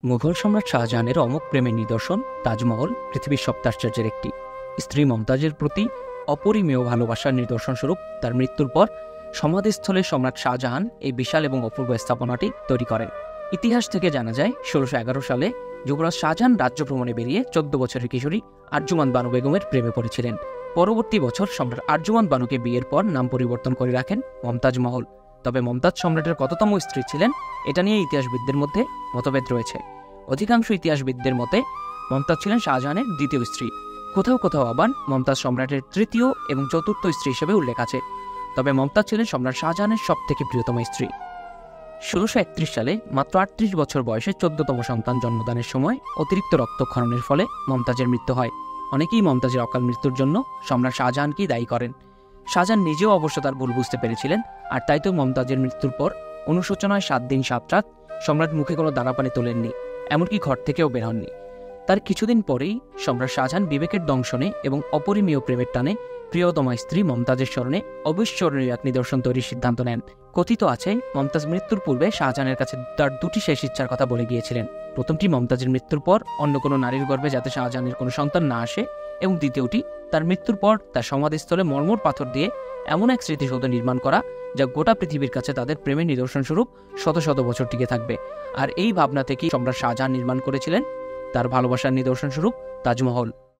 মুঘল সম্রাট শাহজাহানের অমোঘ প্রেমের নিদর্শন তাজমহল পৃথিবীর সপ্তাশ্চর্যের একটি। স্ত্রী মমতাজের প্রতি অপরিমেয় ভালোবাসার নিদর্শনস্বরূপ তার মৃত্যুর পর সমাধিস্থলে সম্রাট শাহজাহান এই বিশাল এবং অপূর্ব স্থাপনাটি তৈরি করেন। ইতিহাস থেকে জানা যায় ১৬১১ সালে যুবরাজ শাহজাহান রাজ্য ভ্রমণে বেরিয়ে ১৪ বছরের কিশোরী আরজুমান বানু বেগমের প্রেমে পড়েছিলেন। পরবর্তী বছর সম্রাট আরজুমান বানুকে বিয়ের পর নাম পরিবর্তন করে রাখেন মমতাজ মহল। তবে মমতাজ সম্রাটের কততম স্ত্রী ছিলেন এটা নিয়ে ইতিহাসবিদদের মধ্যে মতভেদ রয়েছে। অধিকাংশ ইতিহাসবিদদের মতে মমতাজ ছিলেন শাহজাহানের দ্বিতীয় স্ত্রী। কোথাও কোথাও আবার মমতাজ সম্রাটের তৃতীয় এবং চতুর্থ স্ত্রী হিসেবে উল্লেখ আছে। তবে মমতাজ ছিলেন সম্রাট শাহজাহানের সবথেকে প্রিয়তম স্ত্রী। ১৬৩১ সালে মাত্র ৩৮ বছর বয়সে ১৪তম সন্তান জন্মদানের সময় অতিরিক্ত রক্তক্ষরণের ফলে মমতাজের মৃত্যু হয়। অনেকেই মমতাজের অকাল মৃত্যুর জন্য সম্রাট শাহজাহানকেই দায়ী করেন। শাহজাহান নিজেও অবশ্য তার ভুল বুঝতে পেরেছিলেন, আর তাই তো মমতাজের মৃত্যুর পর অনুশোচনায় ৭ দিন ৭ রাত সম্রাট মুখে কোনো দানা পানি তোলেননি, এমনকি ঘর থেকেও বের হননি। তার কিছুদিন পরেই সম্রাট শাহজাহান বিবেকের দংশনে এবং অপরিমেয় প্রেমের টানে প্রিয়তমা স্ত্রী মমতাজের স্মরণে অবিস্মরণীয় এক নিদর্শন তৈরির সিদ্ধান্ত নেন। কথিত আছে মমতাজ মৃত্যুর পূর্বে শাহজাহানের কাছে তার দুটি শেষ ইচ্ছার কথা বলে গিয়েছিলেন। প্রথমটি মমতাজের মৃত্যুর পর অন্য কোনো নারীর গর্ভে যাতে শাহজাহানের কোনো সন্তান না আসে, এবং দ্বিতীয়টি তার মৃত্যুর পর তার সমাধিস্থলে মর্মর পাথর দিয়ে এমন এক স্মৃতিসৌধ নির্মাণ করা যা গোটা পৃথিবীর কাছে তাদের প্রেমের নিদর্শনস্বরূপ শত শত বছর টিকে থাকবে। আর এই ভাবনা থেকেই সম্রাট শাহজাহান নির্মাণ করেছিলেন তার ভালোবাসার নিদর্শনস্বরূপ তাজমহল।